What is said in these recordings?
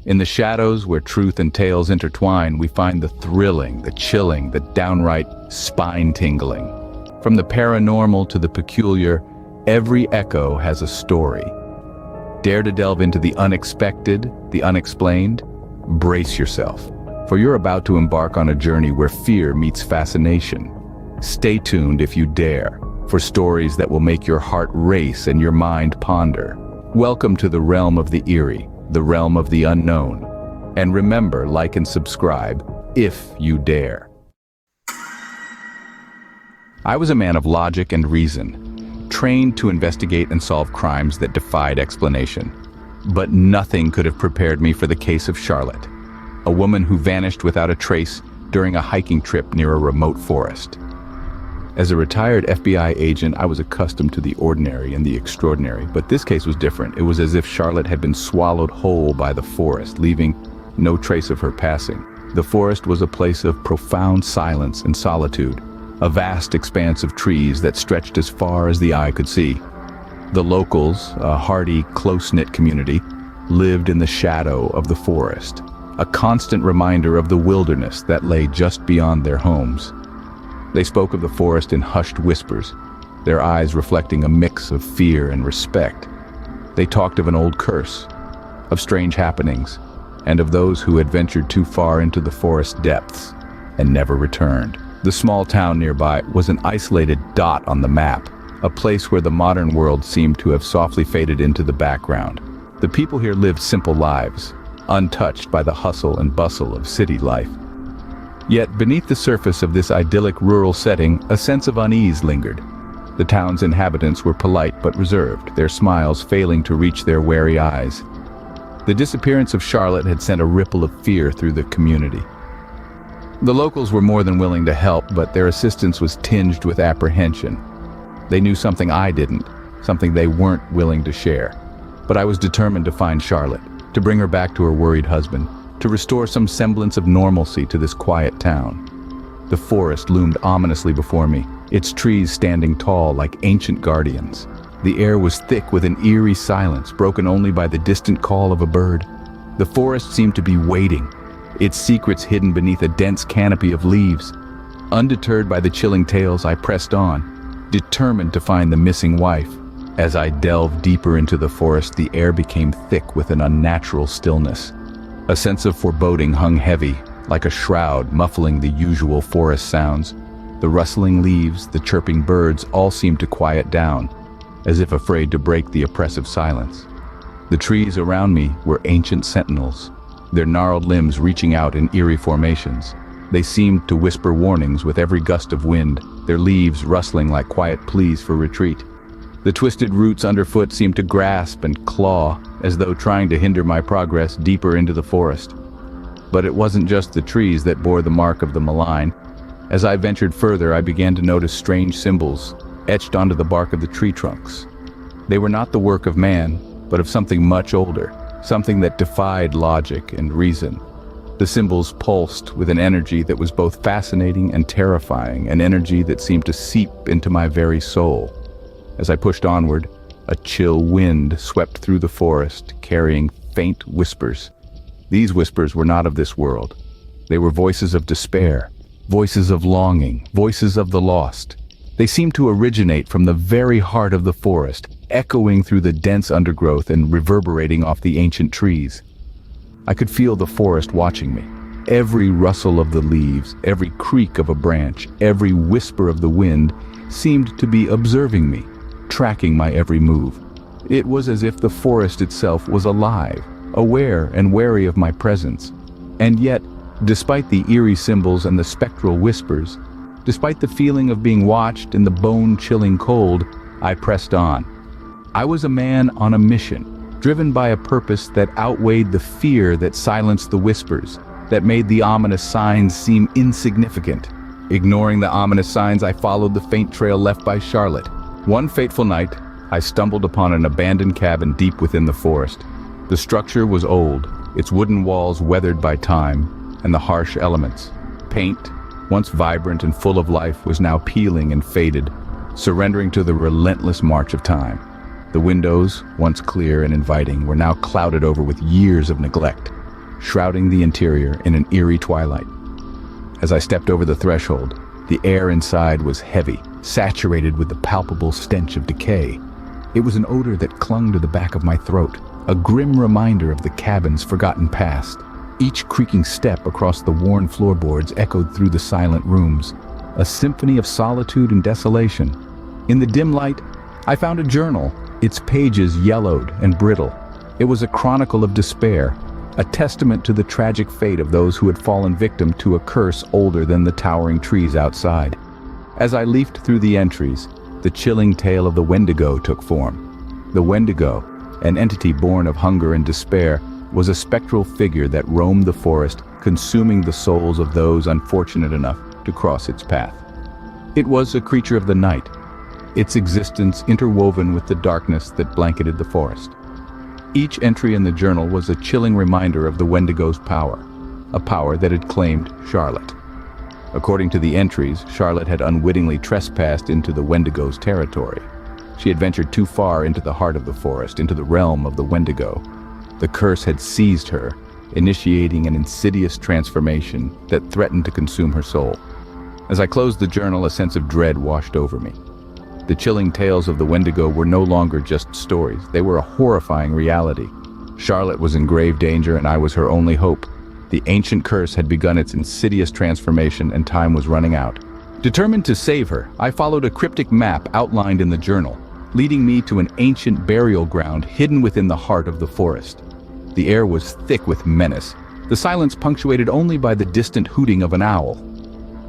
In the shadows where truth and tales intertwine, we find the thrilling, the chilling, the downright spine-tingling. From the paranormal to the peculiar, every echo has a story. Dare to delve into the unexpected, the unexplained? Brace yourself, for you're about to embark on a journey where fear meets fascination. Stay tuned if you dare, for stories that will make your heart race and your mind ponder. Welcome to the realm of the eerie, the realm of the unknown. And remember, like and subscribe, if you dare. I was a man of logic and reason, trained to investigate and solve crimes that defied explanation. But nothing could have prepared me for the case of Charlotte, a woman who vanished without a trace during a hiking trip near a remote forest. As a retired FBI agent, I was accustomed to the ordinary and the extraordinary, but this case was different. It was as if Charlotte had been swallowed whole by the forest, leaving no trace of her passing. The forest was a place of profound silence and solitude, a vast expanse of trees that stretched as far as the eye could see. The locals, a hardy, close-knit community, lived in the shadow of the forest, a constant reminder of the wilderness that lay just beyond their homes. They spoke of the forest in hushed whispers, their eyes reflecting a mix of fear and respect. They talked of an old curse, of strange happenings, and of those who had ventured too far into the forest depths and never returned. The small town nearby was an isolated dot on the map, a place where the modern world seemed to have softly faded into the background. The people here lived simple lives, untouched by the hustle and bustle of city life. Yet beneath the surface of this idyllic rural setting, a sense of unease lingered. The town's inhabitants were polite but reserved, their smiles failing to reach their wary eyes. The disappearance of Charlotte had sent a ripple of fear through the community. The locals were more than willing to help, but their assistance was tinged with apprehension. They knew something I didn't, something they weren't willing to share. But I was determined to find Charlotte, to bring her back to her worried husband, to restore some semblance of normalcy to this quiet town. The forest loomed ominously before me, its trees standing tall like ancient guardians. The air was thick with an eerie silence, broken only by the distant call of a bird. The forest seemed to be waiting, its secrets hidden beneath a dense canopy of leaves. Undeterred by the chilling tales, I pressed on, determined to find the missing wife. As I delved deeper into the forest, the air became thick with an unnatural stillness. A sense of foreboding hung heavy, like a shroud muffling the usual forest sounds. The rustling leaves, the chirping birds, all seemed to quiet down, as if afraid to break the oppressive silence. The trees around me were ancient sentinels, their gnarled limbs reaching out in eerie formations. They seemed to whisper warnings with every gust of wind, their leaves rustling like quiet pleas for retreat. The twisted roots underfoot seemed to grasp and claw, as though trying to hinder my progress deeper into the forest. But it wasn't just the trees that bore the mark of the malign. As I ventured further, I began to notice strange symbols etched onto the bark of the tree trunks. They were not the work of man, but of something much older, something that defied logic and reason. The symbols pulsed with an energy that was both fascinating and terrifying, an energy that seemed to seep into my very soul. As I pushed onward, a chill wind swept through the forest, carrying faint whispers. These whispers were not of this world. They were voices of despair, voices of longing, voices of the lost. They seemed to originate from the very heart of the forest, echoing through the dense undergrowth and reverberating off the ancient trees. I could feel the forest watching me. Every rustle of the leaves, every creak of a branch, every whisper of the wind seemed to be observing me, tracking my every move. It was as if the forest itself was alive, aware and wary of my presence. And yet, despite the eerie symbols and the spectral whispers, despite the feeling of being watched in the bone-chilling cold, I pressed on. I was a man on a mission, driven by a purpose that outweighed the fear that silenced the whispers, that made the ominous signs seem insignificant. Ignoring the ominous signs, I followed the faint trail left by Charlotte. One fateful night, I stumbled upon an abandoned cabin deep within the forest. The structure was old, its wooden walls weathered by time and the harsh elements. Paint, once vibrant and full of life, was now peeling and faded, surrendering to the relentless march of time. The windows, once clear and inviting, were now clouded over with years of neglect. shrouding the interior in an eerie twilight. As I stepped over the threshold, the air inside was heavy, saturated with the palpable stench of decay. It was an odor that clung to the back of my throat, a grim reminder of the cabin's forgotten past. Each creaking step across the worn floorboards echoed through the silent rooms, a symphony of solitude and desolation. In the dim light, I found a journal, its pages yellowed and brittle. It was a chronicle of despair, a testament to the tragic fate of those who had fallen victim to a curse older than the towering trees outside. As I leafed through the entries, the chilling tale of the Wendigo took form. The Wendigo, an entity born of hunger and despair, was a spectral figure that roamed the forest, consuming the souls of those unfortunate enough to cross its path. It was a creature of the night, its existence interwoven with the darkness that blanketed the forest. Each entry in the journal was a chilling reminder of the Wendigo's power, a power that had claimed Charlotte. According to the entries, Charlotte had unwittingly trespassed into the Wendigo's territory. She had ventured too far into the heart of the forest, into the realm of the Wendigo. The curse had seized her, initiating an insidious transformation that threatened to consume her soul. As I closed the journal, a sense of dread washed over me. The chilling tales of the Wendigo were no longer just stories. They were a horrifying reality. Charlotte was in grave danger, and I was her only hope. The ancient curse had begun its insidious transformation, and time was running out. Determined to save her, I followed a cryptic map outlined in the journal, leading me to an ancient burial ground hidden within the heart of the forest. The air was thick with menace, the silence punctuated only by the distant hooting of an owl.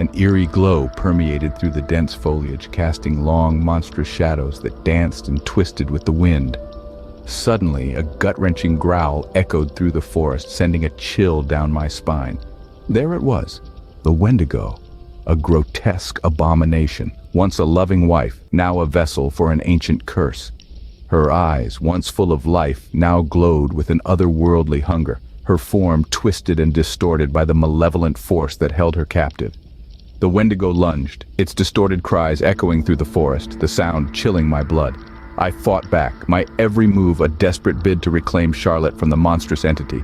An eerie glow permeated through the dense foliage, casting long, monstrous shadows that danced and twisted with the wind. Suddenly, a gut-wrenching growl echoed through the forest, sending a chill down my spine. There it was, the Wendigo, a grotesque abomination, once a loving wife, now a vessel for an ancient curse. Her eyes, once full of life, now glowed with an otherworldly hunger, her form twisted and distorted by the malevolent force that held her captive. The Wendigo lunged, its distorted cries echoing through the forest, the sound chilling my blood. I fought back, my every move a desperate bid to reclaim Charlotte from the monstrous entity.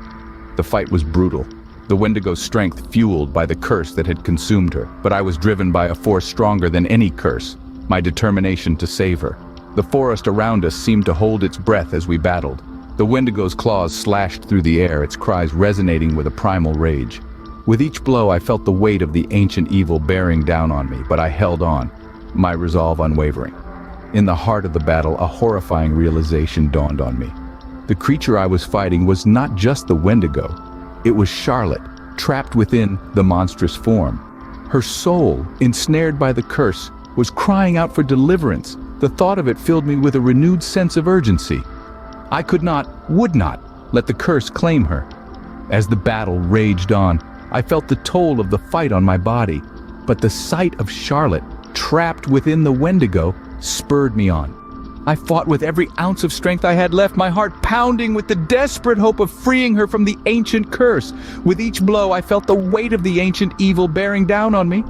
The fight was brutal, the Wendigo's strength fueled by the curse that had consumed her, but I was driven by a force stronger than any curse, my determination to save her. The forest around us seemed to hold its breath as we battled. The Wendigo's claws slashed through the air, its cries resonating with a primal rage. With each blow, I felt the weight of the ancient evil bearing down on me, but I held on, my resolve unwavering. In the heart of the battle, a horrifying realization dawned on me. The creature I was fighting was not just the Wendigo. It was Charlotte, trapped within the monstrous form. Her soul, ensnared by the curse, was crying out for deliverance. The thought of it filled me with a renewed sense of urgency. I could not, would not, let the curse claim her. As the battle raged on, I felt the toll of the fight on my body, but the sight of Charlotte, trapped within the Wendigo, spurred me on. I fought with every ounce of strength I had left, my heart pounding with the desperate hope of freeing her from the ancient curse. With each blow, I felt the weight of the ancient evil bearing down on me.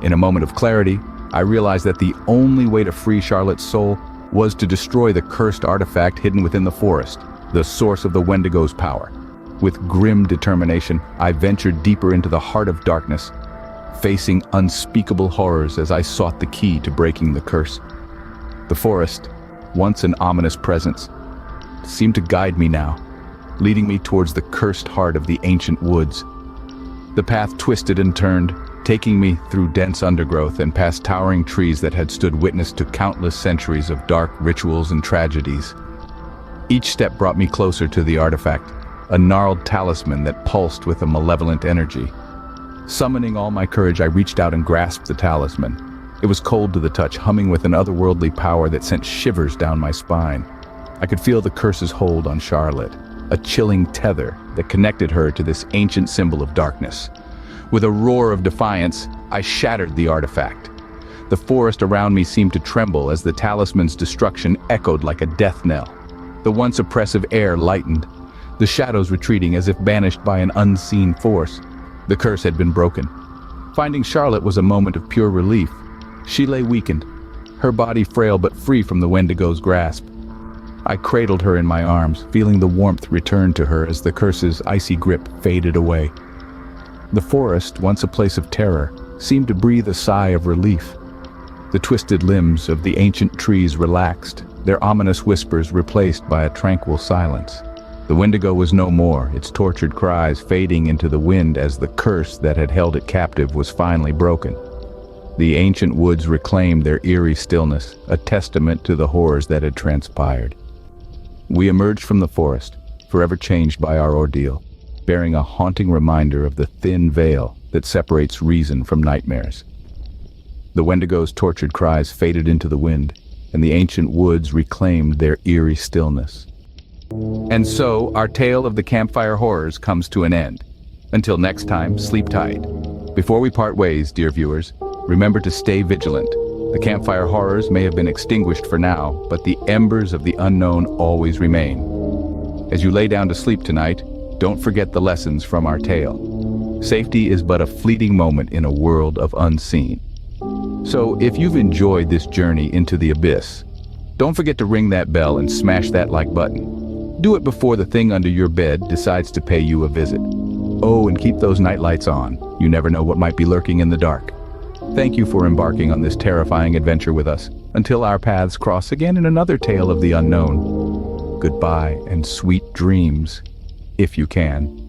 In a moment of clarity, I realized that the only way to free Charlotte's soul was to destroy the cursed artifact hidden within the forest, the source of the Wendigo's power. With grim determination, I ventured deeper into the heart of darkness, facing unspeakable horrors as I sought the key to breaking the curse. The forest, once an ominous presence, seemed to guide me now, leading me towards the cursed heart of the ancient woods. The path twisted and turned, taking me through dense undergrowth and past towering trees that had stood witness to countless centuries of dark rituals and tragedies. Each step brought me closer to the artifact, a gnarled talisman that pulsed with a malevolent energy. Summoning all my courage, I reached out and grasped the talisman. It was cold to the touch, humming with an otherworldly power that sent shivers down my spine. I could feel the curse's hold on Charlotte, a chilling tether that connected her to this ancient symbol of darkness. With a roar of defiance, I shattered the artifact. The forest around me seemed to tremble as the talisman's destruction echoed like a death knell. The once oppressive air lightened, the shadows retreating as if banished by an unseen force. The curse had been broken. Finding Charlotte was a moment of pure relief. She lay weakened, her body frail but free from the Wendigo's grasp. I cradled her in my arms, feeling the warmth return to her as the curse's icy grip faded away. The forest, once a place of terror, seemed to breathe a sigh of relief. The twisted limbs of the ancient trees relaxed, their ominous whispers replaced by a tranquil silence. The Wendigo was no more, its tortured cries fading into the wind as the curse that had held it captive was finally broken. The ancient woods reclaimed their eerie stillness, a testament to the horrors that had transpired. We emerged from the forest, forever changed by our ordeal, bearing a haunting reminder of the thin veil that separates reason from nightmares. The Wendigo's tortured cries faded into the wind, and the ancient woods reclaimed their eerie stillness. And so, our tale of the Campfire Horrors comes to an end. Until next time, sleep tight. Before we part ways, dear viewers, remember to stay vigilant. The Campfire Horrors may have been extinguished for now, but the embers of the unknown always remain. As you lay down to sleep tonight, don't forget the lessons from our tale. Safety is but a fleeting moment in a world of unseen. So, if you've enjoyed this journey into the abyss, don't forget to ring that bell and smash that like button. Do it before the thing under your bed decides to pay you a visit. Oh, and keep those night lights on. You never know what might be lurking in the dark. Thank you for embarking on this terrifying adventure with us. Until our paths cross again in another tale of the unknown. Goodbye and sweet dreams, if you can.